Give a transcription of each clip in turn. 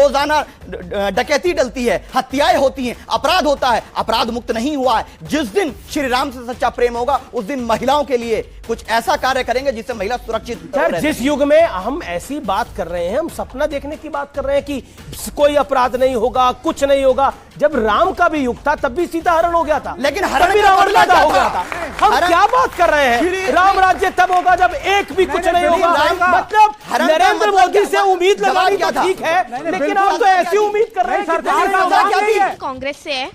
रोजाना डकैती डलती है, हत्याएं होती हैं, अपराध होता है, अपराध मुक्त नहीं हुआ है। जिस दिन श्री राम से सच्चा प्रेम होगा उस दिन महिलाओं के लिए कुछ ऐसा कार्य करेंगे जिससे महिला सुरक्षित रहे। जिस युग में हम ऐसी बात कर रहे हैं, हम सपना देखने की बात कर रहे हैं कि कोई अपराध नहीं होगा, कुछ नहीं होगा। जब राम का भी युग था तब भी सीता हरण हो गया था, लेकिन हरण भी रावण पैदा हो गया था। हम क्या बात कर रहे हैं? राम राज्य तब होगा जब एक भी कुछ नहीं होगा। मतलब नरेंद्र मोदी से उम्मीद लगानी तो ठीक है, लेकिन आप तो ऐसी उम्मीद कर रहे हैं। सरकार कांग्रेस से है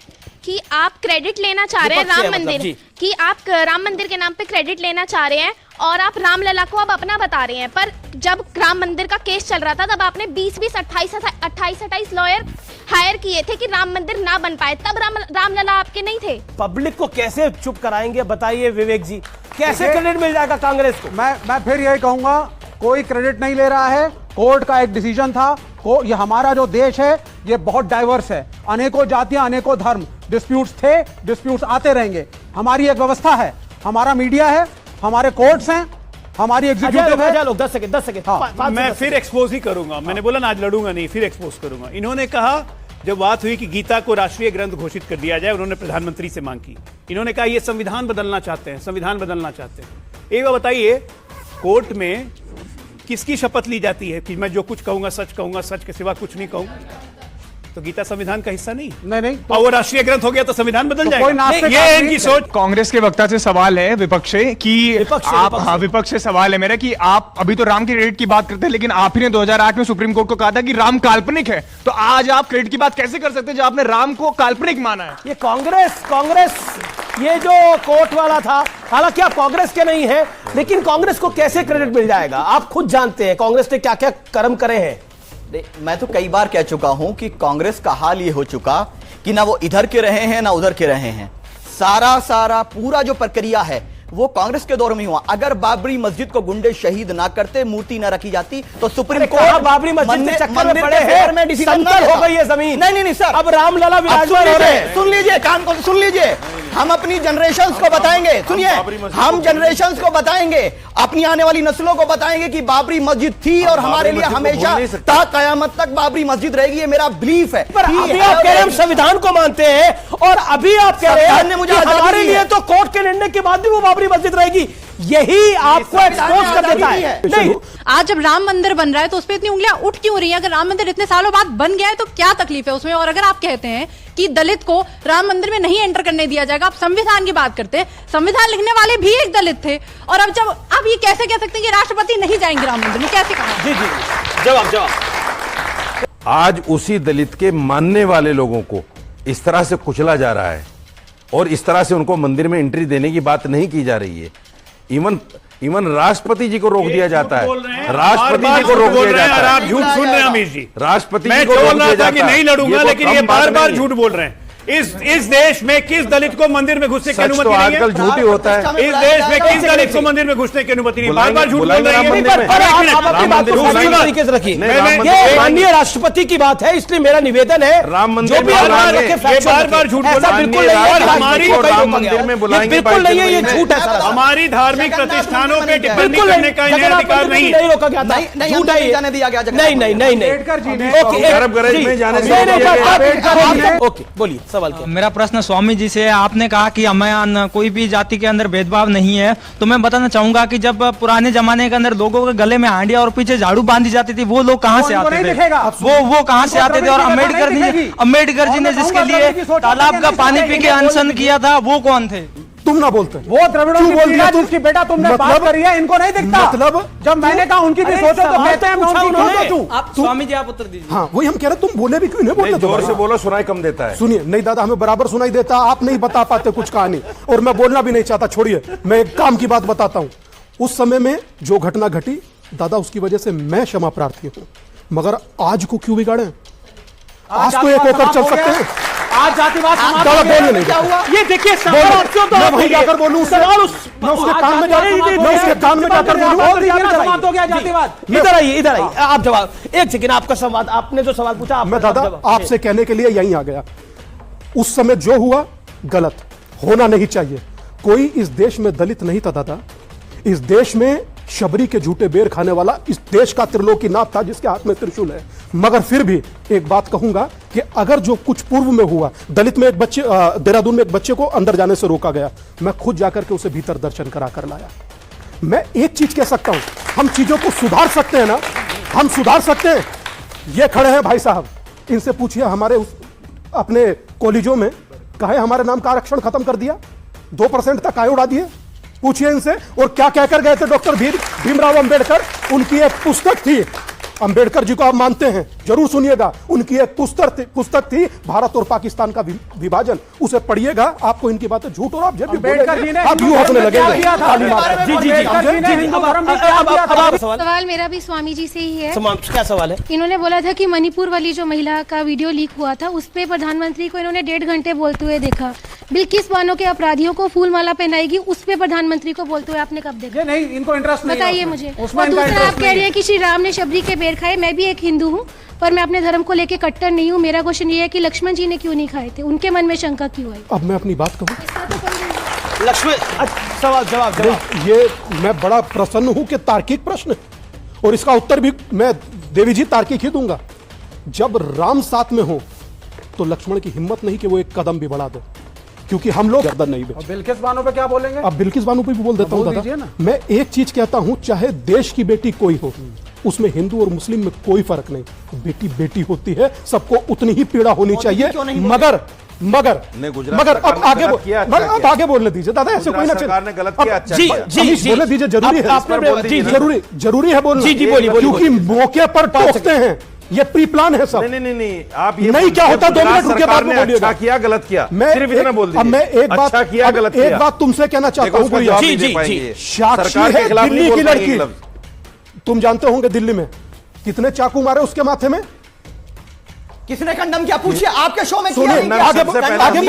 कि आप क्रेडिट लेना चाह रहे हैं राम मंदिर कि आप राम मंदिर के नाम पे क्रेडिट लेना चाह रहे हैं और आप रामलला को अब अपना बता रहे हैं। पर जब राम मंदिर का केस चल रहा था तब आपने 20-20, 28-28 लॉयर हायर किए थे कि राम मंदिर ना बन पाए, तब रामलला आपके नहीं थे। पब्लिक को कैसे चुप कराएंगे बताइए विवेक जी, कैसे क्रेडिट मिल जाएगा कांग्रेस को? मैं फिर यही कहूंगा, कोई क्रेडिट नहीं ले रहा है। कोर्ट का एक डिसीजन था। ये हमारा जो देश है ये बहुत डाइवर्स है, अनेकों जातियां, अनेकों धर्म, डिस्प्यूट्स थे, डिस्प्यूट्स आते रहेंगे। हमारी एक व्यवस्था है, हमारा मीडिया है, हमारे कोर्ट्स हैं, हमारी एग्जीक्यूटिव है। 10 सेकंड। हाँ, मैं फिर एक्सपोज ही करूंगा। मैंने बोला ना आज लड़ूंगा नहीं, फिर एक्सपोज करूंगा। इन्होंने कहा जब बात हुई कि गीता को राष्ट्रीय ग्रंथ घोषित कर दिया जाए, उन्होंने प्रधानमंत्री से मांग की। इन्होंने कहा ये संविधान बदलना चाहते हैं, संविधान बदलना चाहते हैं। एक बार बताइए, कोर्ट में किसकी शपथ ली जाती है कि मैं जो कुछ कहूंगा, सच के सिवा कुछ नहीं कहूंगा? तो गीता संविधान का हिस्सा नहीं। और वो राष्ट्रीय ग्रंथ हो गया तो संविधान बदल जाएगा। ये इनकी सोच। कांग्रेस के वक्ता से सवाल है, विपक्ष से, कि विपक्ष से सवाल है मेरा कि आप अभी तो राम के क्रेडिट की बात करते हैं, लेकिन आप ही ने 2008 में सुप्रीम कोर्ट को कहा था कि राम काल्पनिक है। तो आज आप क्रेडिट की बात कैसे कर सकते हैं जब आपने राम को काल्पनिक माना है? ये कांग्रेस ये जो कोर्ट वाला था, हालांकि आप कांग्रेस के नहीं है, लेकिन कांग्रेस को कैसे क्रेडिट मिल जाएगा? आप खुद जानते हैं कांग्रेस ने क्या क्या कर्म करे हैं। मैं तो कई बार कह चुका हूं कि कांग्रेस का हाल ये हो चुका कि ना वो इधर के रहे हैं ना उधर के रहे हैं। सारा पूरा जो प्रक्रिया है वो कांग्रेस के दौर में हुआ। अगर बाबरी मस्जिद को गुंडे शहीद ना करते, मूर्ति ना रखी जाती, तो सुप्रीम कोर्ट बाबरी मस्जिद के चक्कर में पड़े हैं, समतल हो गई है जमीन। नहीं सर, अब रामलला विराजमान हो रहे हैं। सुन लीजिए, कान को सुन लीजिए। हम अपनी जनरेशंस को बताएंगे, सुनिए, हम जनरेशंस को बताएंगे, अपनी आने वाली नस्लों को बताएंगे कि बाबरी मस्जिद थी और हमारे लिए हमेशा ता कयामत तक बाबरी मस्जिद रहेगी। ये मेरा बिलीफ है। पर अभी आप कह रहे हैं हम संविधान को मानते हैं, और अभी आप कह रहे हैं मुझे हमारे लिए तो कोर्ट के निर्णय के बाद भी वो बाबरी मस्जिद रहेगी। यही आपको एक्सपोज कर देता है। नहीं, आज जब राम मंदिर बन रहा है तो उस पर इतनी उंगलियां उठ क्यों रही है? अगर राम मंदिर इतने सालों बाद बन गया है तो क्या तकलीफ है उसमें? और अगर आप कहते हैं कि दलित को राम मंदिर में नहीं एंटर करने दिया जाएगा, आप संविधान की बात करते हैं, संविधान लिखने वाले भी एक दलित थे, और अब जब आप ये कैसे कह सकते हैं कि राष्ट्रपति नहीं जाएंगे राम मंदिर में? कैसे कहा? जी जवाब। आज उसी दलित के मानने वाले लोगों को इस तरह से कुचला जा रहा है और इस तरह से उनको मंदिर में एंट्री देने की बात नहीं की जा रही है। इवन राष्ट्रपति जी को रोक दिया जाता है। राष्ट्रपति जी को रोक दिया जाता है। आप झूठ सुन रहे हैं अमीर जी। राष्ट्रपति मैं बोल रहा था कि नहीं लड़ूंगा, लेकिन ये बार झूठ बोल रहे हैं। इस देश में किस दलित को मंदिर में घुसने की अनुमति नहीं है? आजकल झूठ ही होता है। इस देश में किस दलित को मंदिर में घुसने की अनुमति नहीं? बार झूठ बोल रहे हैं। माननीय राष्ट्रपति की बात है, इसलिए मेरा निवेदन है राम मंदिर बार झूठ बोल बिल्कुल नहीं है, ये झूठ है। हमारी धार्मिक प्रतिष्ठानों पे टिप्पणी करने का इन्हें अधिकार नहीं नहीं रोका गया था, झूठ है, जाने दिया गया। ओके, बोलिए सवाल क्या? मेरा प्रश्न स्वामी जी से, आपने कहा कि हमें कोई भी जाति के अंदर भेदभाव नहीं है, तो मैं बताना चाहूंगा कि जब पुराने जमाने के अंदर लोगों के गले में हांडिया और पीछे झाड़ू बांधी जाती थी, वो लोग कहाँ से आते थे? वो कहाँ से आते थे? और अम्बेडकर जी ने जिसके लिए तालाब का पानी पी के अनशन किया था, वो कौन थे? तुम ना बोलते, वो द्रविड़ों की बोलिया जिसकी बेटा तुमने बात करी है, इनको नहीं दिखता। मतलब जब मैंने कहा उनकी भी सोचो तो कहते हैं मैं उनकी क्यों सोचूं? स्वामी जी आप उत्तर दीजिए। हाँ, वही हम कह रहे, तुम बोले भी क्यों नहीं बोलते? जोर से बोलो, सुनाई कम देता है। सुनिए, नहीं दादा, हमें बराबर सुनाई देता, आप नहीं बता पाते कुछ कहानी, और मैं बोलना भी नहीं चाहता। छोड़िए, मैं एक काम की बात बताता हूँ। उस समय में जो घटना घटी दादा, उसकी वजह से मैं क्षमा प्रार्थी हूँ, मगर आज को क्यों बिगाड़े? आज तो एक होकर चल सकते हैं। आज जातिवाद क्या हुआ? ये देखिए, मैं वहीं जाकर बोलूं, मैं उसके कान में जाकर समाप्त हो गया जातिवाद। इधर आइए, आप जवाब। एक सेकंड, आपका संवाद, आपने जो सवाल पूछा मैं दादा आपसे कहने के लिए यहीं आ गया। उस समय जो हुआ गलत, होना नहीं चाहिए। कोई इस देश में दलित नहीं था दादा। इस देश में शबरी के झूठे बेर खाने वाला इस देश का त्रिलोकीनाथ था, जिसके हाथ में त्रिशूल है। मगर फिर भी एक बात कहूंगा कि अगर जो कुछ पूर्व में हुआ, दलित में एक बच्चे, देहरादून में एक बच्चे को अंदर जाने से रोका गया, मैं खुद जाकर के उसे भीतर दर्शन करा कर लाया। मैं एक चीज कह सकता हूं, हम चीजों को सुधार सकते हैं ना, हम सुधार सकते हैं। ये खड़े हैं भाई साहब, इनसे पूछिए हमारे अपने कॉलेजों में काहे हमारे नाम का आरक्षण खत्म कर दिया, 2% तक आय उड़ा दिए। पूछिए इनसे, और क्या कहकर गए थे डॉक्टर भीमराव अंबेडकर। उनकी एक पुस्तक थी, अंबेडकर जी को आप मानते हैं, जरूर सुनिएगा, उनकी एक पुस्तक थी भारत और पाकिस्तान का विभाजन, उसे पढ़िएगा, आपको इनकी बातें झूठ और आप जब भी बोलेंगे आप यूं हंसने लगेंगे। सवाल मेरा भी स्वामी जी से ही है। क्या सवाल है? इन्होंने बोला था कि मणिपुर वाली जो महिला का वीडियो लीक हुआ था, उस पे प्रधानमंत्री को इन्होंने 1.5 घंटे बोलते हुए देखा। बिल्किस बानो के अपराधियों को फूल माला पहनाएगी, उस पे प्रधानमंत्री को बोलते हुए आपने कब देखा? नहीं, इनको इंटरेस्ट नहीं, बताइए मुझे। और दूसरा, आप कह रहे हैं कि श्री राम ने शबरी के बेर खाए। मैं भी एक हिंदू हूँ, पर मैं अपने धर्म को लेके कट्टर नहीं हूँ। मेरा क्वेश्चन ये है कि लक्ष्मण जी ने क्यों नहीं खाए थे, उनके मन में शंका क्यों आई? अब मैं अपनी बात कहूँ, लक्ष्मण सवाल जवाब। ये मैं बड़ा प्रसन्न हूं कि तार्किक प्रश्न है, और इसका उत्तर भी मैं देवी जी तार्किक ही दूंगा। जब राम साथ में हो तो लक्ष्मण की हिम्मत नहीं कि वो एक कदम भी बढ़ा दे, क्योंकि हम लोग गर्दन नहीं बेचते। बिल्किस बानो पे क्या बोलेंगे? अब बिल्किस बानो पे भी बोल देता हूं दादा। मैं एक चीज कहता हूं, चाहे देश की बेटी कोई हो, उसमें हिंदू और मुस्लिम में कोई फर्क नहीं, बेटी बेटी होती है, सबको उतनी ही पीड़ा होनी चाहिए। मगर अब आगे बोलने दीजिए दादा, ऐसे कोई ना बोलने दीजिए, जरूरी है बोलना, क्योंकि मौके पर टोकते हैं, ये प्री प्लान है सब। नहीं आप ये नहीं, क्या होता 2 मिनट रुके बाद में बोलिएगा। अच्छा किया गलत किया, मैं सिर्फ इतना बोल दीजिए। अब मैं एक बात, अच्छा किया गलत किया, एक बात तुमसे कहना चाहता हूं, साक्षी है दिल्ली की लड़की, तुम जानते होंगे दिल्ली में कितने चाकू मारे उसके माथे में, किसने कंडम किया? पूछिए, आपके शो में सुनिए, किया? आगे